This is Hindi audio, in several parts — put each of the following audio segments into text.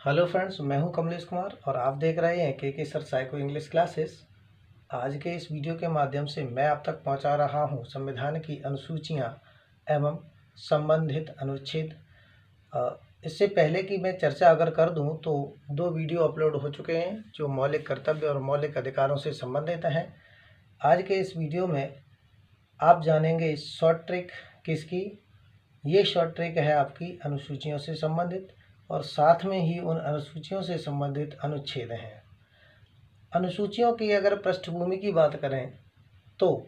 हेलो फ्रेंड्स, मैं हूं कमलेश कुमार और आप देख रहे हैं के सर साइको इंग्लिश क्लासेस। आज के इस वीडियो के माध्यम से मैं आप तक पहुंचा रहा हूं संविधान की अनुसूचियां एवं संबंधित अनुच्छेद। इससे पहले कि मैं चर्चा अगर कर दूं तो 2 वीडियो अपलोड हो चुके हैं जो मौलिक कर्तव्य और मौलिक अधिकारों से संबंधित हैं। आज के इस वीडियो में आप जानेंगे शॉर्ट ट्रिक किसकी। ये शॉर्ट ट्रिक है आपकी अनुसूचियों से संबंधित और साथ में ही उन अनुसूचियों से संबंधित अनुच्छेद हैं। अनुसूचियों की अगर पृष्ठभूमि की बात करें तो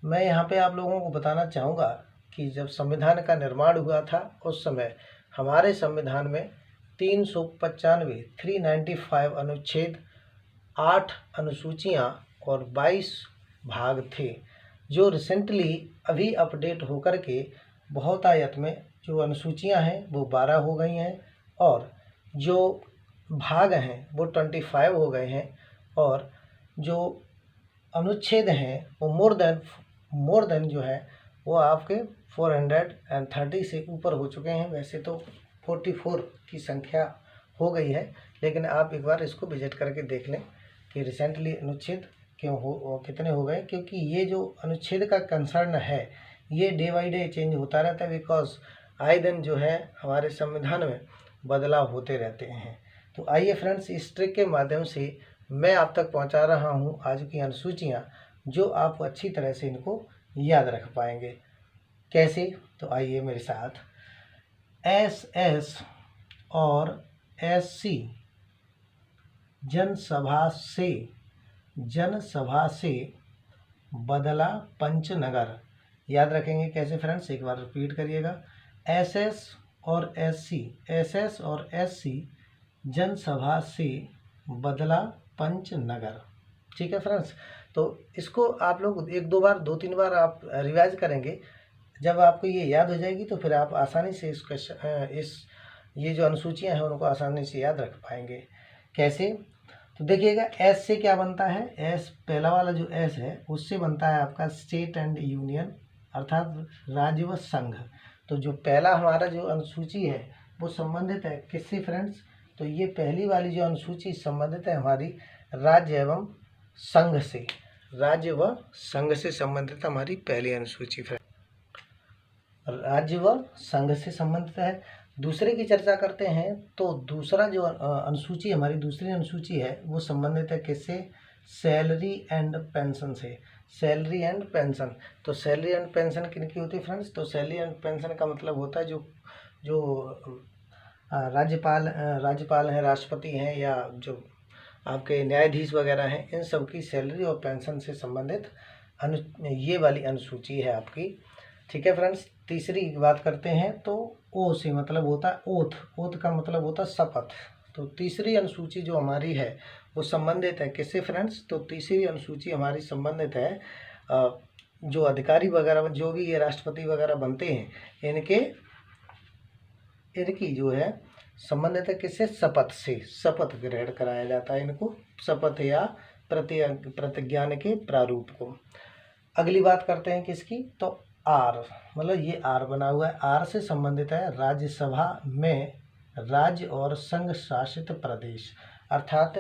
मैं यहाँ पे आप लोगों को बताना चाहूँगा कि जब संविधान का निर्माण हुआ था उस समय हमारे संविधान में 395 अनुच्छेद, 8 अनुसूचियाँ और 22 भाग थे, जो रिसेंटली अभी अपडेट होकर के बहुतायत में जो अनुसूचियाँ हैं वो 12 हो गई हैं और जो भाग हैं वो 25 हो गए हैं और जो अनुच्छेद हैं वो मोर देन जो है वो आपके 430 से ऊपर हो चुके हैं। वैसे तो 44 की संख्या हो गई है, लेकिन आप एक बार इसको विजिट करके देख लें कि रिसेंटली अनुच्छेद कितने हो गए, क्योंकि ये जो अनुच्छेद का कंसर्न है ये डे बाई डे चेंज होता रहता है, बिकॉज आए दिन जो है हमारे संविधान में बदलाव होते रहते हैं। तो आइए फ्रेंड्स, इस ट्रिक के माध्यम से मैं आप तक पहुंचा रहा हूं आज की अनुसूचियां, जो आप अच्छी तरह से इनको याद रख पाएंगे। कैसे? तो आइए मेरे साथ। एसएस और एससी जनसभा से बदला पंचनगर। याद रखेंगे कैसे फ्रेंड्स, एक बार रिपीट करिएगा। एसएस और एससी जनसभा से बदला पंचनगर। ठीक है फ्रेंड्स, तो इसको आप लोग 1-2 बार 2-3 बार आप रिवाइज करेंगे। जब आपको ये याद हो जाएगी तो फिर आप आसानी से ये जो अनुसूचियां हैं उनको आसानी से याद रख पाएंगे। कैसे? तो देखिएगा, एस से क्या बनता है। एस, पहला वाला जो एस है उससे बनता है आपका स्टेट एंड यूनियन, अर्थात राज्य व संघ। तो जो पहला हमारा जो अनुसूची है वो संबंधित है किससे फ्रेंड्स? तो ये पहली वाली जो अनुसूची संबंधित है हमारी राज्य एवं संघ से। राज्य व संघ से संबंधित हमारी पहली अनुसूची फ्रेंड, राज्य व संघ से संबंधित है। दूसरे की चर्चा करते हैं तो दूसरा जो अनुसूची हमारी दूसरी अनुसूची है वो संबंधित है किससे? सैलरी एंड पेंशन से। सैलरी एंड पेंशन, तो सैलरी एंड पेंशन किनकी होती है फ्रेंड्स? तो सैलरी एंड पेंशन का मतलब होता है जो राज्यपाल हैं, राष्ट्रपति हैं, या जो आपके न्यायाधीश वगैरह हैं, इन सब की सैलरी और पेंशन से संबंधित ये वाली अनुसूची है आपकी। ठीक है फ्रेंड्स, तीसरी बात करते हैं तो ओ से मतलब होता है ओथ। ओथ का मतलब होता है शपथ। तो तीसरी अनुसूची जो हमारी है वो संबंधित है किससे फ्रेंड्स? तो तीसरी अनुसूची हमारी संबंधित है जो अधिकारी वगैरह, जो भी ये राष्ट्रपति वगैरह बनते हैं, इनकी जो है संबंधित है किससे? शपथ से। शपथ ग्रहण कराया जाता है इनको, शपथ या प्रतिज्ञान के प्रारूप को। अगली बात करते हैं किसकी? तो आर, मतलब ये आर बना हुआ है। आर से संबंधित है राज्यसभा में राज्य और संघ शासित प्रदेश, अर्थात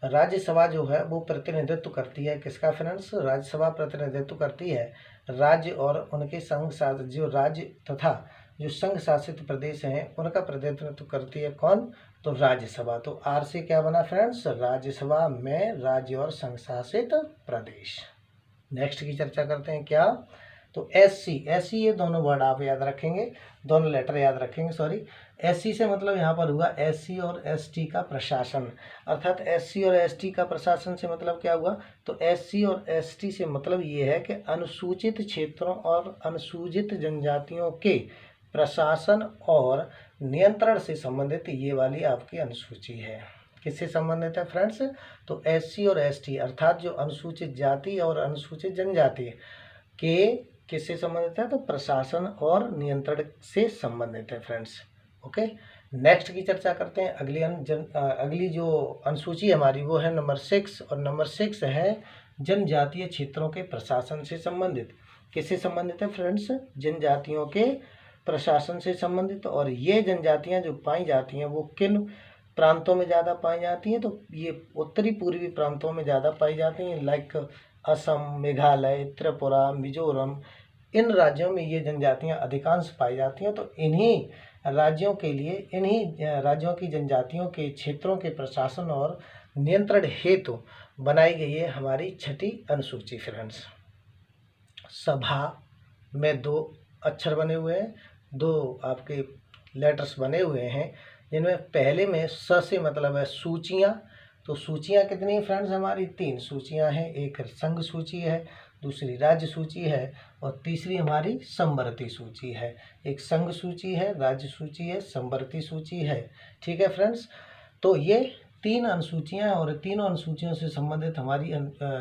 राज्यसभा जो है वो प्रतिनिधित्व करती है किसका फ्रेंड्स? राज्यसभा प्रतिनिधित्व करती है राज्य और उनके संघ शासित, जो राज्य तथा जो संघ शासित प्रदेश हैं उनका प्रतिनिधित्व करती है कौन? तो राज्यसभा। तो आर से क्या बना फ्रेंड्स? राज्यसभा में राज्य और संघ शासित प्रदेश। नेक्स्ट की चर्चा करते हैं क्या? तो एससी, ये दोनों वर्ड आप याद रखेंगे, दोनों लेटर याद रखेंगे, सॉरी। एससी से मतलब यहाँ पर हुआ एससी और एसटी का प्रशासन, अर्थात एससी और एसटी का प्रशासन से मतलब क्या हुआ? तो एससी और एसटी से मतलब ये है कि अनुसूचित क्षेत्रों और अनुसूचित जनजातियों के प्रशासन और नियंत्रण से संबंधित ये वाली आपकी अनुसूची है। किससे संबंधित है फ्रेंड्स? तो एससी और एसटी, अर्थात जो अनुसूचित जाति और अनुसूचित जनजाति के किससे संबंधित है? तो प्रशासन और नियंत्रण से संबंधित है फ्रेंड्स। ओके, नेक्स्ट की चर्चा करते हैं। अगली जो अनुसूची हमारी वो है नंबर 6, और नंबर 6 है जनजातीय क्षेत्रों के प्रशासन से संबंधित। किससे संबंधित है फ्रेंड्स? जनजातियों के प्रशासन से संबंधित। और ये जनजातियां जो पाई जाती हैं वो किन प्रांतों में ज़्यादा पाई जाती हैं, तो ये उत्तरी पूर्वी प्रांतों में ज़्यादा पाई जाती हैं, लाइक असम, मेघालय, त्रिपुरा, मिजोरम, इन राज्यों में ये जनजातियां अधिकांश पाई जाती हैं। तो इन्हीं राज्यों के लिए, इन्हीं राज्यों की जनजातियों के क्षेत्रों के प्रशासन और नियंत्रण हेतु बनाई गई है हमारी छठी अनुसूची फ्रेंड्स। सभा में 2 अक्षर बने हुए हैं, 2 आपके लेटर्स बने हुए हैं, जिनमें पहले में स से मतलब है सूचियाँ। तो सूचियाँ कितनी फ्रेंड्स हमारी 3 सूचियाँ हैं, एक संघ सूची है, दूसरी राज्य सूची है और तीसरी हमारी संवर्ती सूची है। एक संघ सूची है, राज्य सूची है, संवर्ती सूची है। ठीक है फ्रेंड्स, तो ये 3 अनुसूचियाँ हैं और तीनों अनुसूचियों से संबंधित हमारी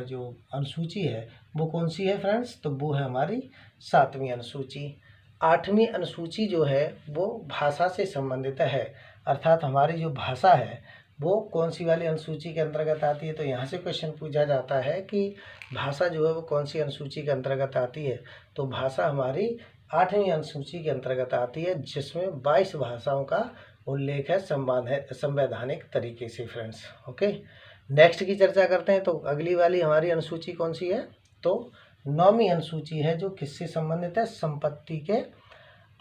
जो अनुसूची है वो कौन सी है फ्रेंड्स, तो वो है हमारी 7वीं अनुसूची। 8वीं अनुसूची जो है वो भाषा से संबंधित है, अर्थात हमारी जो भाषा है वो कौन सी वाली अनुसूची के अंतर्गत आती है। तो यहाँ से क्वेश्चन पूछा जाता है कि भाषा जो है वो कौन सी अनुसूची के अंतर्गत आती है। तो भाषा हमारी 8वीं अनुसूची के अंतर्गत आती है, जिसमें 22 भाषाओं का उल्लेख है संवैधानिक तरीके से फ्रेंड्स। ओके, नेक्स्ट की चर्चा करते हैं। तो अगली वाली हमारी अनुसूची कौन सी है, तो 9वीं अनुसूची है, जो किससे संबंधित है, संपत्ति के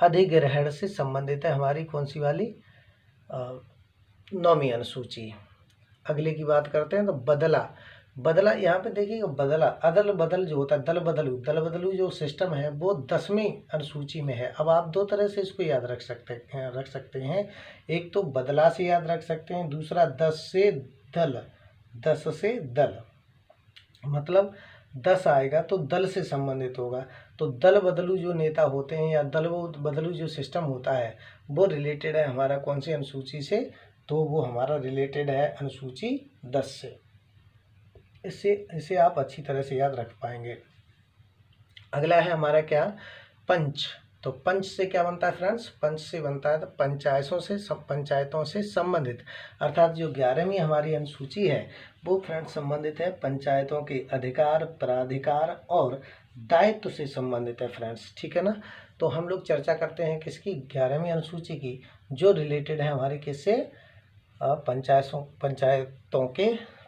अधिग्रहण से संबंधित है हमारी कौन सी वाली 9वीं अनुसूची। अगले की बात करते हैं। तो बदला यहाँ पे देखिए, बदला अदल बदल जो होता है, दल बदलू जो सिस्टम है वो 10वीं अनुसूची में है। अब आप 2 तरह से इसको याद रख सकते हैं। एक तो बदला से याद रख सकते हैं, दूसरा 10 से दल, मतलब 10 आएगा तो दल से संबंधित होगा। तो दल बदलू जो नेता होते हैं या दल बदलू जो सिस्टम होता है वो रिलेटेड है हमारा कौन सी अनुसूची से, तो वो हमारा रिलेटेड है अनुसूची 10 से। इसे आप अच्छी तरह से याद रख पाएंगे। अगला है हमारा क्या, पंच। तो पंच से क्या बनता है फ्रेंड्स, पंच से बनता है तो पंचायतों से संबंधित, अर्थात जो 11वीं हमारी अनुसूची है वो फ्रेंड्स संबंधित है पंचायतों के अधिकार, प्राधिकार और दायित्व से संबंधित है फ्रेंड्स। ठीक है ना, तो हम लोग चर्चा करते हैं किसकी, 11वीं अनुसूची की, जो रिलेटेड है हमारे किससे,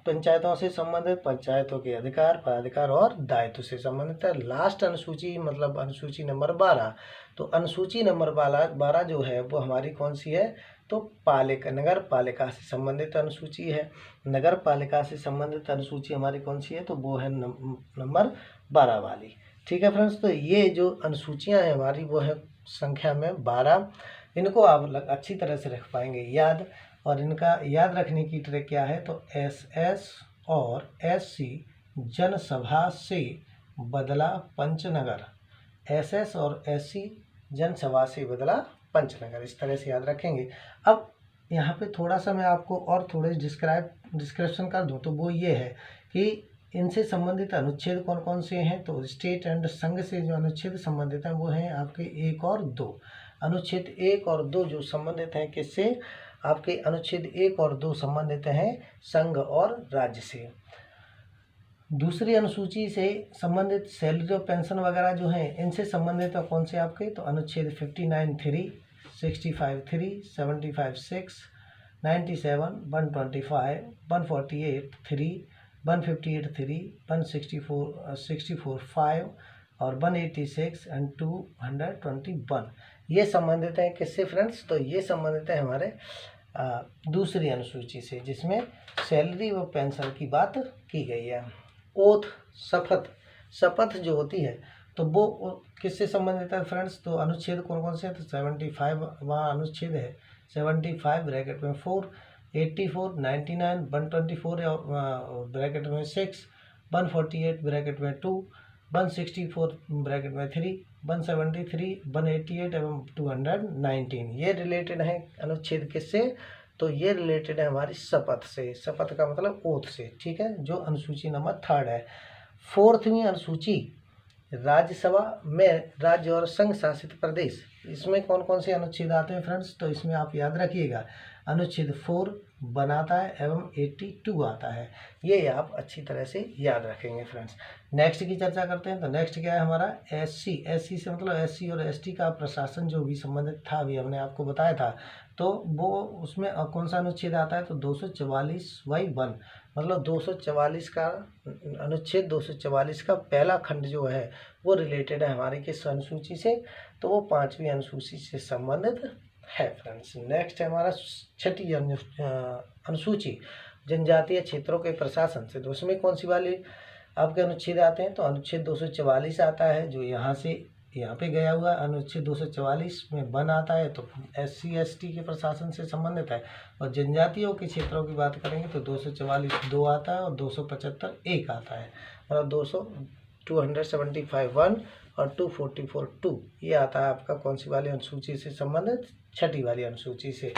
पंचायतों से संबंधित, पंचायतों के अधिकार, प्राधिकार और दायित्व से संबंधित है। लास्ट अनुसूची मतलब अनुसूची नंबर 12। तो अनुसूची नंबर 12 जो है वो हमारी कौन सी है, तो नगर पालिका से संबंधित अनुसूची है। नगर पालिका से संबंधित अनुसूची हमारी कौन सी है, तो वो है नंबर 12 वाली। ठीक है फ्रेंड्स, तो ये जो अनुसूचियाँ हैं हमारी वो है संख्या में 12। इनको आप अच्छी तरह से रख पाएंगे याद। और इनका याद रखने की ट्रिक क्या है, तो SS और SC जनसभा से बदला पंचनगर, SS और SC जनसभा से बदला पंचनगर, इस तरह से याद रखेंगे। अब यहाँ पे थोड़ा सा मैं आपको और थोड़े डिस्क्रिप्शन कर दूँ, तो वो ये है कि इनसे संबंधित अनुच्छेद कौन कौन से हैं। तो स्टेट एंड संघ से जो अनुच्छेद संबंधित हैं वो हैं आपके 1 और 2। अनुच्छेद 1 और 2 जो संबंधित हैं किससे, आपके अनुच्छेद 1 और 2 संबंधित हैं संघ और राज्य से। दूसरी अनुसूची से संबंधित सैलरी और पेंशन वगैरह जो हैं इनसे संबंधित है कौन से आपके, तो अनुच्छेद 59(3), 65(3), 75(6), 97, 125, 148(3), 158(3), 164(5) और 186 एंड 221 ये संबंधित है किससे फ्रेंड्स, तो ये संबंधित है हमारे दूसरी अनुसूची से, जिसमें सैलरी व पेंशन की बात की गई है। ओथ, शपथ जो होती है तो वो किससे संबंधित है फ्रेंड्स, तो अनुच्छेद कौन कौन से हैं, तो 75 वहाँ अनुच्छेद है 75 ब्रैकेट में 4, 84, 99, 124 ब्रैकेट में 6, 148 ब्रैकेट में 2, 164 ब्रैकेट में 3, 173, 188 एवं 219 ये रिलेटेड है अनुच्छेद किससे, तो ये रिलेटेड है हमारी शपथ से। शपथ का मतलब ओथ से। ठीक है, जो अनुसूची नंबर 3 है। 4वीं अनुसूची राज्यसभा में राज्य और संघ शासित प्रदेश, इसमें कौन कौन से अनुच्छेद आते हैं फ्रेंड्स, तो इसमें आप याद रखिएगा अनुच्छेद 4 बनाता है एवं 82 आता है। ये आप अच्छी तरह से याद रखेंगे फ्रेंड्स। नेक्स्ट की चर्चा करते हैं। तो नेक्स्ट क्या है हमारा एससी। एससी से मतलब एससी और एसटी का प्रशासन जो भी संबंधित था, अभी हमने आपको बताया था। तो वो उसमें कौन सा अनुच्छेद आता है, तो 244(1) मतलब 244 का अनुच्छेद 244 का पहला खंड जो है वो रिलेटेड है हमारी किस अनुसूची से, तो वो 5वीं अनुसूची से संबंधित है फ्रेंड्स। नेक्स्ट है हमारा 6ठी अनुसूची जनजातीय क्षेत्रों के प्रशासन से। तो उसमें कौन सी वाली आपके अनुच्छेद आते हैं, तो अनुच्छेद 244 आता है जो यहाँ से यहाँ पे गया हुआ। अनुच्छेद 244 में 1 आता है तो SC ST के प्रशासन से संबंधित है। और जनजातियों के क्षेत्रों की बात करेंगे तो 244(2) आता है और 275(1) आता है। मतलब 275(1) और 244(2) ये आता है आपका कौन सी वाली अनुसूची से संबंधित, 6ठी वाली अनुसूची से।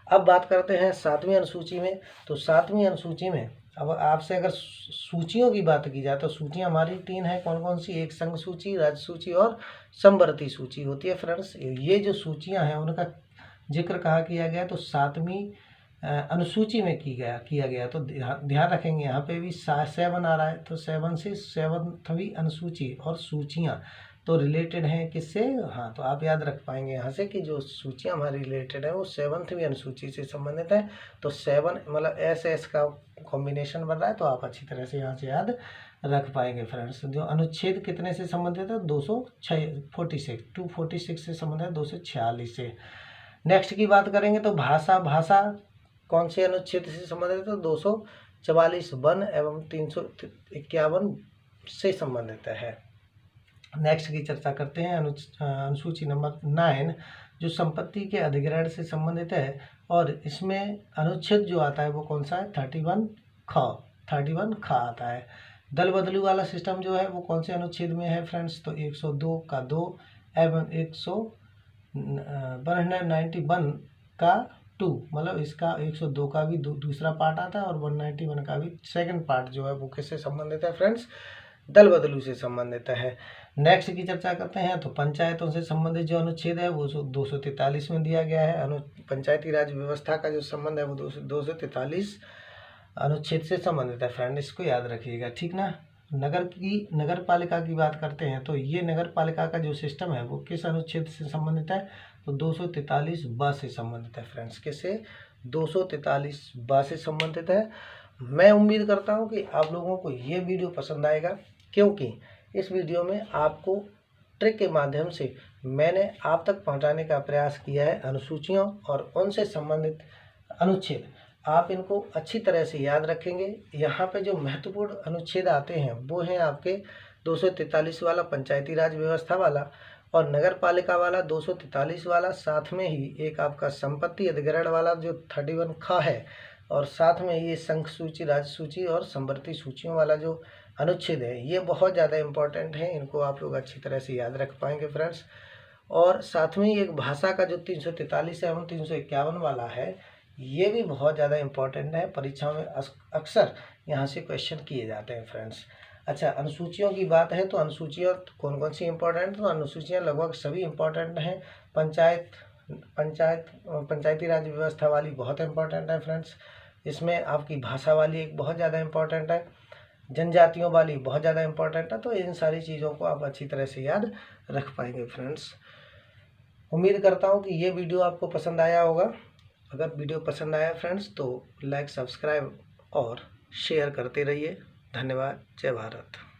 अब बात करते हैं 7वीं अनुसूची में। तो 7वीं अनुसूची में अब आपसे अगर सूचियों की बात की जाए तो सूचियां हमारी 3 हैं। कौन कौन सी, एक संघ सूची, राज्य सूची और समवर्ती सूची होती है फ्रेंड्स। ये जो सूचियां हैं उनका जिक्र कहाँ किया गया, तो 7वीं अनुसूची में किया गया। तो ध्यान रखेंगे यहाँ पे भी 7 आ रहा है, तो 7 से 7वीं अनुसूची और सूचियाँ तो रिलेटेड हैं किससे, हाँ तो आप याद रख पाएंगे यहाँ से कि जो सूचियाँ हमारी रिलेटेड है वो 7वीं अनुसूची से संबंधित है। तो 7 मतलब SS का कॉम्बिनेशन बन रहा है, तो आप अच्छी तरह से यहाँ से याद रख पाएंगे फ्रेंड्स। जो अनुच्छेद कितने से संबंधित है, 246 से संबंधित है, 246 से। नेक्स्ट की बात करेंगे तो भाषा कौन से अनुच्छेद से संबंधित है, तो 244(1) एवं 351 से संबंधित है। नेक्स्ट की चर्चा करते हैं अनुसूची नंबर 9 जो संपत्ति के अधिग्रहण से संबंधित है। और इसमें अनुच्छेद जो आता है वो कौन सा है, 31 ख आता है। दल बदलू वाला सिस्टम जो है वो कौन से अनुच्छेद में है फ्रेंड्स, तो 102 का 2 एवं 191 का 2 मतलब इसका 102 का भी दूसरा पार्ट आता है और 191 का भी सेकंड पार्ट जो है वो किससे संबंधित है फ्रेंड्स, दल बदलू से संबंधित है। नेक्स्ट की चर्चा करते हैं तो पंचायतों से संबंधित जो अनुच्छेद है वो 243 में दिया गया है। पंचायती राज व्यवस्था का जो संबंध है वो 243 अनुच्छेद से संबंधित है फ्रेंड, इसको याद रखिएगा, ठीक ना। नगर पालिका की बात करते हैं तो ये नगर पालिका का जो सिस्टम है वो किस अनुच्छेद से संबंधित है, तो 243(ब) से संबंधित है फ्रेंड्स। किससे, 243(ब) से संबंधित है। मैं उम्मीद करता हूँ कि आप लोगों को ये वीडियो पसंद आएगा, क्योंकि इस वीडियो में आपको ट्रिक के माध्यम से मैंने आप तक पहुंचाने का प्रयास किया है अनुसूचियों और उनसे संबंधित अनुच्छेद। आप इनको अच्छी तरह से याद रखेंगे। यहाँ पे जो महत्वपूर्ण अनुच्छेद आते हैं वो हैं आपके 243 वाला पंचायती राज व्यवस्था वाला और नगर पालिका वाला 243 वाला, साथ में ही एक आपका संपत्ति अधिग्रहण वाला जो 31 ख है, और साथ में ये संघ सूची, राज्य सूची और समवर्ती सूचियों वाला जो अनुच्छेद है ये बहुत ज़्यादा इम्पोर्टेंट है। इनको आप लोग अच्छी तरह से याद रख पाएंगे फ्रेंड्स। और साथ में ही एक भाषा का जो 343 एवं 351 वाला है ये भी बहुत ज़्यादा इम्पोर्टेंट है, परीक्षाओं में अक्सर यहाँ से क्वेश्चन किए जाते हैं फ्रेंड्स। अच्छा, अनुसूचियों की बात है तो अनुसूचियाँ कौन कौन सी इम्पोर्टेंट, तो अनुसूचियाँ लगभग सभी इम्पोर्टेंट हैं। पंचायती राज व्यवस्था वाली बहुत इम्पोर्टेंट है फ्रेंड्स, इसमें आपकी भाषा वाली एक बहुत ज़्यादा इम्पोर्टेंट है, जनजातियों वाली बहुत ज़्यादा इम्पोर्टेंट है। तो इन सारी चीज़ों को आप अच्छी तरह से याद रख पाएंगे फ्रेंड्स। उम्मीद करता हूँ कि ये वीडियो आपको पसंद आया होगा। अगर वीडियो पसंद आया फ्रेंड्स तो लाइक, सब्सक्राइब और शेयर करते रहिए। धन्यवाद। जय भारत।